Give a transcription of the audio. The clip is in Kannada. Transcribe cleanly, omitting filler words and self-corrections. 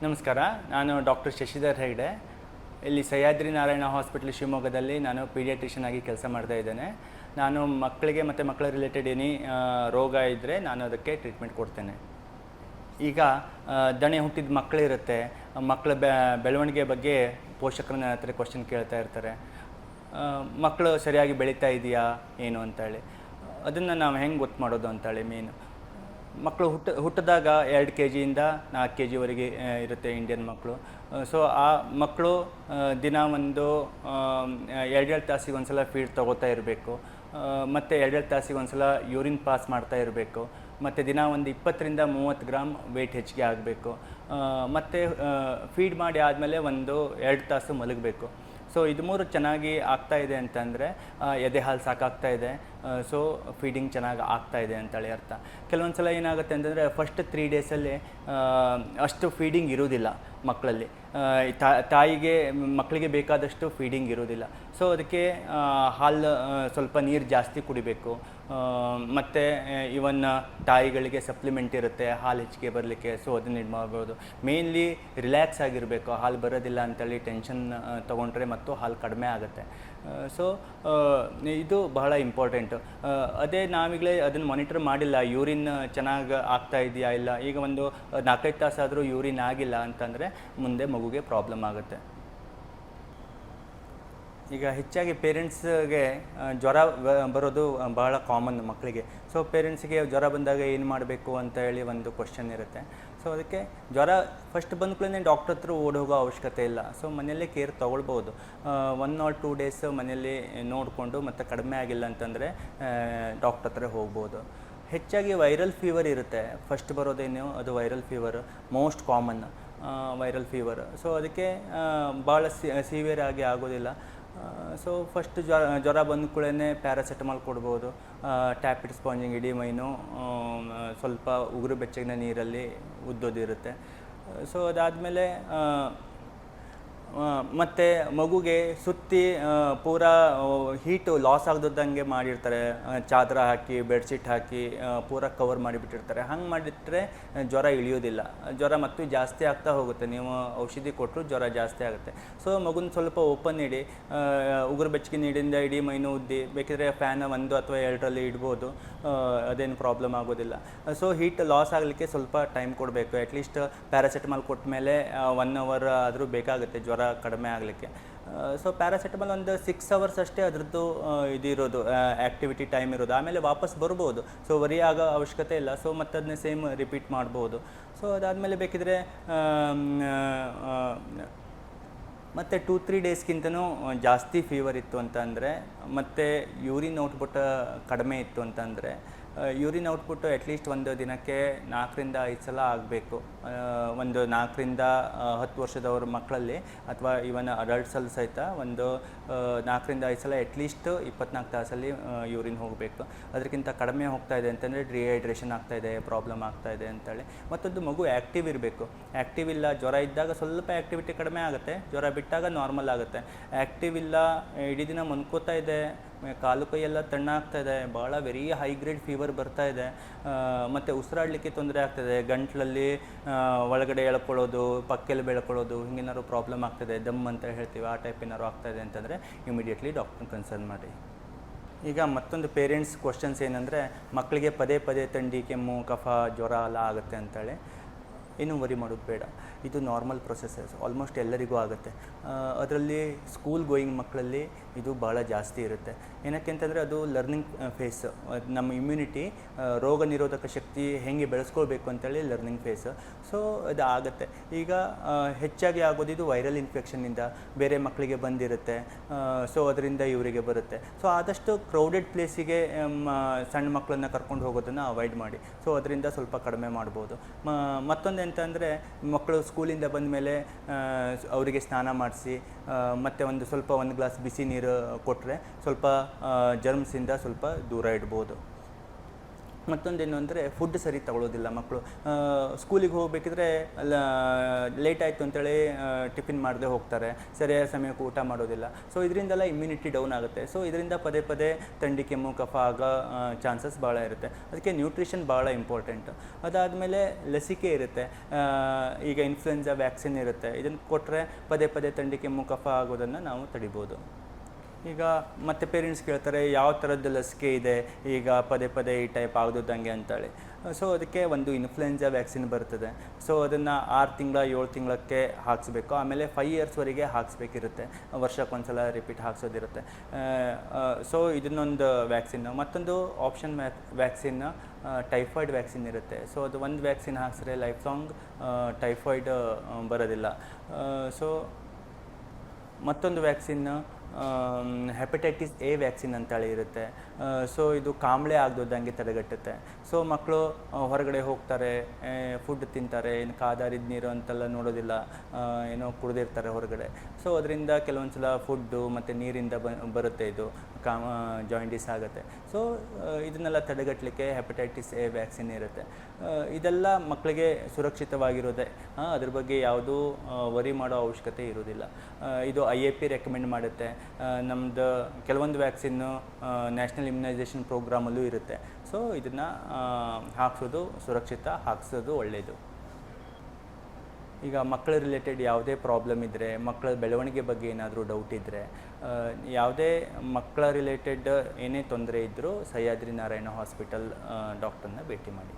ನಮಸ್ಕಾರ. ನಾನು ಡಾಕ್ಟರ್ ಶಶಿಧರ್ ಹೆಗ್ಡೆ. ಇಲ್ಲಿ ಸಹ್ಯಾದ್ರಿ ನಾರಾಯಣ ಹಾಸ್ಪಿಟಲ್ ಶಿವಮೊಗ್ಗದಲ್ಲಿ ನಾನು ಪೀಡಿಯಾಟ್ರಿಷಿಯನ್ ಆಗಿ ಕೆಲಸ ಮಾಡ್ತಾ ಇದ್ದೇನೆ. ನಾನು ಮಕ್ಕಳಿಗೆ ಮತ್ತು ಮಕ್ಕಳ ರಿಲೇಟೆಡ್ ಎನಿ ರೋಗ ಇದ್ದರೆ ನಾನು ಅದಕ್ಕೆ ಟ್ರೀಟ್ಮೆಂಟ್ ಕೊಡ್ತೇನೆ. ಈಗ ದಣೆ ಹುಟ್ಟಿದ ಮಕ್ಕಳಿರುತ್ತೆ, ಮಕ್ಕಳ ಬೆಳವಣಿಗೆ ಬಗ್ಗೆ ಪೋಷಕರನ್ನ ಹತ್ರ ಕ್ವಶನ್ ಕೇಳ್ತಾ ಇರ್ತಾರೆ. ಮಕ್ಕಳು ಸರಿಯಾಗಿ ಬೆಳೀತಾ ಇದೆಯಾ ಏನು ಅಂತೇಳಿ, ಅದನ್ನು ನಾವು ಹೆಂಗೆ ಗೊತ್ತು ಮಾಡೋದು ಅಂತೇಳಿ. ಮಕ್ಕಳು ಹುಟ್ಟಿದಾಗ 2 kg-ಯಿಂದ 4 kg-ವರೆಗೆ ಇರುತ್ತೆ ಇಂಡಿಯನ್ ಮಕ್ಕಳು. ಸೊ ಆ ಮಕ್ಕಳು ದಿನ ಒಂದು 2 ತಾಸಿಗೆ ಒಂದು ಸಲ ಫೀಡ್ ತೊಗೋತಾ ಇರಬೇಕು, ಮತ್ತು 2 ತಾಸಿಗೆ ಒಂದು ಸಲ ಯೂರಿನ್ ಪಾಸ್ ಮಾಡ್ತಾ ಇರಬೇಕು, ಮತ್ತು ದಿನ ಒಂದು 20ರಿಂದ 30 ಗ್ರಾಮ್ ವೆಯ್ಟ್ ಹೆಚ್ಚಿಗೆ ಆಗಬೇಕು, ಮತ್ತು ಫೀಡ್ ಮಾಡಿ ಆದಮೇಲೆ ಒಂದು 2 ತಾಸು ಮಲಗಬೇಕು. ಸೊ ಇದು 3 ಚೆನ್ನಾಗಿ ಆಗ್ತಾಯಿದೆ ಅಂತಂದರೆ ಎದೆ ಹಾಲು ಸಾಕಾಗ್ತಾ ಇದೆ, ಸೊ ಫೀಡಿಂಗ್ ಚೆನ್ನಾಗಿ ಆಗ್ತಾಯಿದೆ ಅಂತೇಳಿ ಅರ್ಥ. ಕೆಲವೊಂದು ಸಲ ಏನಾಗುತ್ತೆ ಅಂತಂದರೆ ಫಸ್ಟ್ 3 ಡೇಸಲ್ಲಿ ಅಷ್ಟು ಫೀಡಿಂಗ್ ಇರೋದಿಲ್ಲ ಮಕ್ಕಳಲ್ಲಿ, ತಾಯಿಗೆ ಮಕ್ಕಳಿಗೆ ಬೇಕಾದಷ್ಟು ಫೀಡಿಂಗ್ ಇರೋದಿಲ್ಲ. ಸೊ ಅದಕ್ಕೆ ಹಾಲು ಸ್ವಲ್ಪ ನೀರು ಜಾಸ್ತಿ ಕುಡಿಬೇಕು, ಮತ್ತು ಇವನ್ ತಾಯಿಗಳಿಗೆ ಸಪ್ಲಿಮೆಂಟ್ ಇರುತ್ತೆ ಹಾಲು ಹೆಚ್ಚಿಗೆ ಬರಲಿಕ್ಕೆ, ಸೊ ಅದನ್ನ ಇದು ಮಾಡ್ಬೋದು. ಮೇನ್ಲಿ ರಿಲ್ಯಾಕ್ಸ್ ಆಗಿರಬೇಕು, ಹಾಲು ಬರೋದಿಲ್ಲ ಅಂತೇಳಿ ಟೆನ್ಷನ್ ತೊಗೊಂಡ್ರೆ ಮತ್ತು ಹಾಲು ಕಡಿಮೆ ಆಗುತ್ತೆ. ಸೊ ಇದು ಬಹಳ ಇಂಪಾರ್ಟೆಂಟು. ಅದೇ ನಾವೀಗಲೇ ಅದನ್ನು ಮಾನಿಟರ್ ಮಾಡಿಲ್ಲ, ಯೂರಿನ್ ಚೆನ್ನಾಗಿ ಆಗ್ತಾ ಇದೆಯಾ ಇಲ್ಲ, ಈಗ ಒಂದು 4-5 ತಾಸಾದರೂ ಯೂರಿನ್ ಆಗಿಲ್ಲ ಅಂತಂದರೆ ಮುಂದೆ ಮಗುಗೆ ಪ್ರಾಬ್ಲಮ್ ಆಗುತ್ತೆ. ಈಗ ಹೆಚ್ಚಾಗಿ ಪೇರೆಂಟ್ಸ್ಗೆ ಜ್ವರ ಬರೋದು ಬಹಳ ಕಾಮನ್ ಮಕ್ಕಳಿಗೆ. ಸೊ ಪೇರೆಂಟ್ಸಿಗೆ ಜ್ವರ ಬಂದಾಗ ಏನು ಮಾಡಬೇಕು ಅಂತ ಹೇಳಿ ಒಂದು ಕ್ವಶನ್ ಇರುತ್ತೆ. ಸೊ ಅದಕ್ಕೆ ಜ್ವರ ಫಸ್ಟ್ ಬಂದ ಕೂಡಲೇ ಡಾಕ್ಟರ್ ಹತ್ರ ಓಡೋಗೋ ಅವಶ್ಯಕತೆ ಇಲ್ಲ. ಸೊ ಮನೆಯಲ್ಲೇ ಕೇರ್ ತೊಗೊಳ್ಬೋದು. 1 or 2 ಡೇಸ್ ಮನೆಯಲ್ಲಿ ನೋಡಿಕೊಂಡು ಮತ್ತು ಕಡಿಮೆ ಆಗಿಲ್ಲ ಅಂತಂದರೆ ಡಾಕ್ಟರ್ ಹತ್ರ ಹೋಗ್ಬೋದು. ಹೆಚ್ಚಾಗಿ ವೈರಲ್ ಫೀವರ್ ಇರುತ್ತೆ, ಫಸ್ಟ್ ಬರೋದೇನು ಅದು viral fever, most common viral fever. So ಅದಕ್ಕೆ ಭಾಳ ಸಿವಿಯರ್ ಆಗಿ ಆಗೋದಿಲ್ಲ. ಸೊ ಫಸ್ಟ್ ಜ್ವರ ಬಂದ ಕೂಡಲೇ ಪ್ಯಾರಾಸೆಟಮಾಲ್ ಕೊಡ್ಬೋದು, ಟ್ಯಾಪಿಡ್ ಸ್ಪಾಂಜಿಂಗ್ ಇಡೀ ಮೈನು ಸ್ವಲ್ಪ ಉಗುರು ಬೆಚ್ಚಗಿನ ನೀರಲ್ಲಿ ಉದ್ದೋದಿರುತ್ತೆ. ಸೊ ಅದಾದಮೇಲೆ ಮತ್ತು ಮಗುಗೆ ಸುತ್ತಿ ಪೂರಾ ಹೀಟು ಲಾಸ್ ಆಗದಂಗೆ ಮಾಡಿರ್ತಾರೆ, ಚಾದರ ಹಾಕಿ ಬೆಡ್ಶೀಟ್ ಹಾಕಿ ಪೂರಾ ಕವರ್ ಮಾಡಿಬಿಟ್ಟಿರ್ತಾರೆ. ಹಂಗೆ ಮಾಡಿಟ್ರೆ ಜ್ವರ ಇಳಿಯೋದಿಲ್ಲ, ಜ್ವರ ಮತ್ತು ಜಾಸ್ತಿ ಆಗ್ತಾ ಹೋಗುತ್ತೆ. ನೀವು ಔಷಧಿ ಕೊಟ್ಟರು ಜ್ವರ ಜಾಸ್ತಿ ಆಗುತ್ತೆ. ಸೊ ಮಗುನ ಸ್ವಲ್ಪ ಓಪನ್ ಇಡಿ, ಉಗುರು ಬೆಚ್ಚಗಿನ ನೀರಿಂದ ಇಡೀ ಮೈನು ಉದ್ದಿ, ಬೇಕಿದ್ರೆ ಫ್ಯಾನ್ 1 ಅಥವಾ 2ರಲ್ಲಿ ಇಡ್ಬೋದು, ಅದೇನು ಪ್ರಾಬ್ಲಮ್ ಆಗೋದಿಲ್ಲ. ಸೊ ಹೀಟ್ ಲಾಸ್ ಆಗಲಿಕ್ಕೆ ಸ್ವಲ್ಪ ಟೈಮ್ ಕೊಡಬೇಕು. ಅಟ್ಲೀಸ್ಟ್ ಪ್ಯಾರಾಸೆಟಮಾಲ್ ಕೊಟ್ಟ ಮೇಲೆ 1 hour ಆದರೂ ಬೇಕಾಗುತ್ತೆ ಜ್ವರ ಕಡಿಮೆ ಆಗಲಿಕ್ಕೆ. ಸೊ ಪ್ಯಾರಾಸೆಟಮಾಲ್ ಒಂದು 6 hours ಅಷ್ಟೇ ಅದರದ್ದು ಇದಿರೋದು, ಆ್ಯಕ್ಟಿವಿಟಿ ಟೈಮ್ ಇರೋದು, ಆಮೇಲೆ ವಾಪಸ್ ಬರ್ಬೋದು. ಸೊ ವರಿ ಆಗೋ ಅವಶ್ಯಕತೆ ಇಲ್ಲ. ಸೊ ಮತ್ತೆ ಅದನ್ನೇ ಸೇಮ್ ರಿಪೀಟ್ ಮಾಡ್ಬೋದು. ಸೊ ಅದಾದಮೇಲೆ ಬೇಕಿದ್ರೆ ಮತ್ತು 2-3 ಡೇಸ್ಗಿಂತನೂ ಜಾಸ್ತಿ ಫೀವರ್ ಇತ್ತು ಅಂತಂದರೆ, ಮತ್ತು ಯೂರಿನ್ ಔಟ್ಪುಟ್ ಕಡಿಮೆ ಇತ್ತು ಅಂತಂದರೆ, ಯೂರಿನ್ ಔಟ್ಪುಟ್ಟು ಅಟ್ಲೀಸ್ಟ್ ಒಂದು ದಿನಕ್ಕೆ 4ರಿಂದ 5 ಸಲ ಆಗಬೇಕು. ಒಂದು 4ರಿಂದ 10 ವರ್ಷದವ್ರ ಮಕ್ಕಳಲ್ಲಿ ಅಥವಾ ಇವನ್ ಅಡಲ್ಟ್ಸಲ್ಲಿ ಸಹಿತ ಒಂದು 4ರಿಂದ 5 ಸಲ ಅಟ್ಲೀಸ್ಟ್ 24 ತಾಸಲ್ಲಿ ಯೂರಿನ್ ಹೋಗಬೇಕು. ಅದಕ್ಕಿಂತ ಕಡಿಮೆ ಹೋಗ್ತಾ ಇದೆ ಅಂತಂದರೆ ಡಿಹೈಡ್ರೇಷನ್ ಆಗ್ತಾಯಿದೆ, ಪ್ರಾಬ್ಲಮ್ ಆಗ್ತಾಯಿದೆ ಅಂತೇಳಿ. ಮತ್ತೊಂದು ಮಗು ಆ್ಯಕ್ಟಿವ್ ಇರಬೇಕು. ಆ್ಯಕ್ಟಿವ್ ಇಲ್ಲ, ಜ್ವರ ಇದ್ದಾಗ ಸ್ವಲ್ಪ ಆ್ಯಕ್ಟಿವಿಟಿ ಕಡಿಮೆ ಆಗುತ್ತೆ, ಜ್ವರ ಬಿಟ್ಟಾಗ ನಾರ್ಮಲ್ ಆಗುತ್ತೆ. ಆ್ಯಕ್ಟಿವ್ ಇಲ್ಲ, ಇಡೀ ದಿನ ಮನ್ಕೋತಾ ಇದೆ, ಕಾಲು ಕೈಯೆಲ್ಲ ತಣ್ಣಾಗ್ತಾಯಿದೆ, ಭಾಳ ವೆರಿ ಹೈ ಗ್ರೇಡ್ ಫೀವರ್ ಬರ್ತಾ ಇದೆ, ಮತ್ತು ಉಸಿರಾಡಲಿಕ್ಕೆ ತೊಂದರೆ ಆಗ್ತದೆ, ಗಂಟ್ಲಲ್ಲಿ ಒಳಗಡೆ ಎಳ್ಕೊಳ್ಳೋದು, ಪಕ್ಕೆಲ್ಲಿ ಬೆಳ್ಕೊಳ್ಳೋದು, ಹಿಂಗೇನಾದ್ರು ಪ್ರಾಬ್ಲಮ್ ಆಗ್ತದೆ, ದಮ್ ಅಂತ ಹೇಳ್ತೀವಿ, ಆ ಟೈಪ್ ಏನಾದ್ರು ಆಗ್ತಾಯಿದೆ ಅಂತಂದರೆ ಇಮಿಡಿಯೇಟ್ಲಿ ಡಾಕ್ಟ್ರನ್ನ ಕನ್ಸರ್ನ್ ಮಾಡಿ. ಈಗ ಮತ್ತೊಂದು ಪೇರೆಂಟ್ಸ್ ಕ್ವಶನ್ಸ್ ಏನಂದರೆ, ಮಕ್ಕಳಿಗೆ ಪದೇ ಪದೇ ಥಂಡಿ, ಕೆಮ್ಮು, ಕಫ, ಜ್ವರ ಎಲ್ಲ ಆಗುತ್ತೆ ಅಂತೇಳಿ. ಏನೂ ವರಿ ಮಾಡೋದು ಬೇಡ, ಇದು ನಾರ್ಮಲ್ ಪ್ರೊಸೆಸಸ್, ಆಲ್ಮೋಸ್ಟ್ ಎಲ್ಲರಿಗೂ ಆಗುತ್ತೆ. ಅದರಲ್ಲಿ ಸ್ಕೂಲ್ ಗೋಯಿಂಗ್ ಮಕ್ಕಳಲ್ಲಿ ಇದು ಭಾಳ ಜಾಸ್ತಿ ಇರುತ್ತೆ. ಏನಕ್ಕೆ ಅಂತಂದರೆ ಅದು ಲರ್ನಿಂಗ್ ಫೇಸ್, ನಮ್ಮ ಇಮ್ಯುನಿಟಿ, ರೋಗ ನಿರೋಧಕ ಶಕ್ತಿ ಹೇಗೆ ಬೆಳೆಸ್ಕೊಳ್ಬೇಕು ಅಂತೇಳಿ ಲರ್ನಿಂಗ್ ಫೇಸ್. ಸೊ ಅದು ಆಗುತ್ತೆ. ಈಗ ಹೆಚ್ಚಾಗಿ ಆಗೋದು ಇದು ವೈರಲ್ ಇನ್ಫೆಕ್ಷನ್ನಿಂದ ಬೇರೆ ಮಕ್ಕಳಿಗೆ ಬಂದಿರುತ್ತೆ, ಸೊ ಅದರಿಂದ ಇವರಿಗೆ ಬರುತ್ತೆ. ಸೊ ಆದಷ್ಟು ಕ್ರೌಡೆಡ್ ಪ್ಲೇಸಿಗೆ ಸಣ್ಣ ಮಕ್ಕಳನ್ನ ಕರ್ಕೊಂಡು ಹೋಗೋದನ್ನು ಅವಾಯ್ಡ್ ಮಾಡಿ. ಸೊ ಅದರಿಂದ ಸ್ವಲ್ಪ ಕಡಿಮೆ ಮಾಡ್ಬೋದು. ಮತ್ತೊಂದು ಎಂತಂದರೆ, ಮಕ್ಕಳು ಸ್ಕೂಲಿಂದ ಬಂದ ಮೇಲೆ ಅವರಿಗೆ ಸ್ನಾನ ಮಾಡಿಸಿ ಮತ್ತು ಸ್ವಲ್ಪ 1 ಗ್ಲಾಸ್ ಬಿಸಿ ನೀರು ಕೊಟ್ಟರೆ ಸ್ವಲ್ಪ ಜರ್ಮ್ಸಿಂದ ಸ್ವಲ್ಪ ದೂರ ಇಡ್ಬೋದು. ಮತ್ತೊಂದೇನು ಅಂದರೆ ಫುಡ್ ಸರಿ ತಗೊಳ್ಳೋದಿಲ್ಲ ಮಕ್ಕಳು. ಸ್ಕೂಲಿಗೆ ಹೋಗಬೇಕಿದ್ರೆ ಲೇಟ್ ಆಯಿತು ಅಂತೇಳಿ ಟಿಫಿನ್ ಮಾಡದೆ ಹೋಗ್ತಾರೆ, ಸರಿಯಾದ ಸಮಯಕ್ಕೆ ಊಟ ಮಾಡೋದಿಲ್ಲ. ಸೊ ಇದರಿಂದೆಲ್ಲ ಇಮ್ಯುನಿಟಿ ಡೌನ್ ಆಗುತ್ತೆ. ಸೊ ಇದರಿಂದ ಪದೇ ಪದೇ ಥಂಡಿ, ಕೆಮ್ಮು, ಕಫ ಆಗೋ ಚಾನ್ಸಸ್ ಭಾಳ ಇರುತ್ತೆ. ಅದಕ್ಕೆ ನ್ಯೂಟ್ರಿಷನ್ ಭಾಳ ಇಂಪಾರ್ಟೆಂಟು. ಅದಾದಮೇಲೆ ಲಸಿಕೆ ಇರುತ್ತೆ. ಈಗ ಇನ್ಫ್ಲುಯೆನ್ಸಾ ವ್ಯಾಕ್ಸಿನ್ ಇರುತ್ತೆ. ಇದನ್ನು ಕೊಟ್ಟರೆ ಪದೇ ಪದೇ ಥಂಡಿ, ಕೆಮ್ಮು, ಕಫ ಆಗೋದನ್ನು ನಾವು ತಡಿಬೋದು. ಈಗ ಮತ್ತೆ ಪೇರೆಂಟ್ಸ್ ಕೇಳ್ತಾರೆ ಯಾವ ಥರದ್ದು ಲಸಿಕೆ ಇದೆ ಈಗ ಪದೇ ಪದೇ ಈ ಟೈಪ್ ಆಗದಂಗೆ ಅಂತೇಳಿ. ಸೊ ಅದಕ್ಕೆ ಒಂದು ಇನ್ಫ್ಲುಯೆನ್ಸಾ ವ್ಯಾಕ್ಸಿನ್ ಬರ್ತದೆ. ಸೊ ಅದನ್ನು 6 ತಿಂಗಳ 7 ತಿಂಗಳಕ್ಕೆ ಹಾಕಿಸ್ಬೇಕು. ಆಮೇಲೆ 5 ಇಯರ್ಸ್ವರೆಗೆ ಹಾಕಿಸ್ಬೇಕಿರುತ್ತೆ, ವರ್ಷಕ್ಕೊಂದ್ಸಲ ರಿಪೀಟ್ ಹಾಕ್ಸೋದಿರುತ್ತೆ. ಸೊ ಇದನ್ನೊಂದು ವ್ಯಾಕ್ಸಿನ್ನು. ಮತ್ತೊಂದು ಆಪ್ಷನ್ ವ್ಯಾಕ್ಸಿನ್ ಟೈಫಾಯ್ಡ್ ವ್ಯಾಕ್ಸಿನ್ ಇರುತ್ತೆ. ಸೊ ಅದು ಒಂದು ವ್ಯಾಕ್ಸಿನ್ ಹಾಕ್ಸಿದ್ರೆ ಲೈಫ್ ಲಾಂಗ್ ಟೈಫಾಯ್ಡ್ ಬರೋದಿಲ್ಲ. ಸೊ ಮತ್ತೊಂದು ವ್ಯಾಕ್ಸಿನ್ ಹೆಪಟೈಟಿಸ್ ಎ ವ್ಯಾಕ್ಸಿನ್ ಅಂತೇಳಿ ಇರುತ್ತೆ. ಸೊ ಇದು ಕಾಂಬಳೆ ಆಗದಂಗೆ ತಡೆಗಟ್ಟುತ್ತೆ. ಸೊ ಮಕ್ಕಳು ಹೊರಗಡೆ ಹೋಗ್ತಾರೆ, ಫುಡ್ ತಿಂತಾರೆ, ಏನು ಕಾದಾರಿದ ನೀರು ಅಂತೆಲ್ಲ ನೋಡೋದಿಲ್ಲ, ಏನೋ ಕುಡಿದಿರ್ತಾರೆ ಹೊರಗಡೆ. ಸೊ ಅದರಿಂದ ಕೆಲವೊಂದು ಸಲ ಫುಡ್ಡು ಮತ್ತು ನೀರಿಂದ ಬರುತ್ತೆ, ಇದು ಜಾಯಿಂಡಿಸ್ ಆಗುತ್ತೆ. ಸೊ ಇದನ್ನೆಲ್ಲ ತಡೆಗಟ್ಟಲಿಕ್ಕೆ ಹೆಪಟೈಟಿಸ್ ಎ ವ್ಯಾಕ್ಸಿನ್ ಇರುತ್ತೆ. ಇದೆಲ್ಲ ಮಕ್ಕಳಿಗೆ ಸುರಕ್ಷಿತವಾಗಿರೋದೆ, ಅದ್ರ ಬಗ್ಗೆ ಯಾವುದೂ ವರಿ ಮಾಡೋ ಅವಶ್ಯಕತೆ ಇರೋದಿಲ್ಲ. ಇದು IAP ರೆಕಮೆಂಡ್ ಮಾಡುತ್ತೆ. ನಮ್ಮದು ಕೆಲವೊಂದು ವ್ಯಾಕ್ಸಿನ್ನು ನ್ಯಾಷನಲ್ ಇಮ್ಯುನೈಸೇಷನ್ ಪ್ರೋಗ್ರಾಮಲ್ಲೂ ಇರುತ್ತೆ. ಸೊ ಇದನ್ನು ಹಾಕ್ಸೋದು ಸುರಕ್ಷಿತ, ಹಾಕ್ಸೋದು ಒಳ್ಳೆಯದು. ಈಗ ಮಕ್ಕಳ ರಿಲೇಟೆಡ್ ಯಾವುದೇ ಪ್ರಾಬ್ಲಮ್ ಇದ್ದರೆ, ಮಕ್ಕಳ ಬೆಳವಣಿಗೆ ಬಗ್ಗೆ ಏನಾದರೂ ಡೌಟ್ ಇದ್ದರೆ, ಯಾವುದೇ ಮಕ್ಕಳ ರಿಲೇಟೆಡ್ ಏನೇ ತೊಂದರೆ ಇದ್ದರೂ ಸಹ್ಯಾದ್ರಿ ನಾರಾಯಣ ಹಾಸ್ಪಿಟಲ್ ಡಾಕ್ಟರ್ನ ಭೇಟಿ ಮಾಡಿ.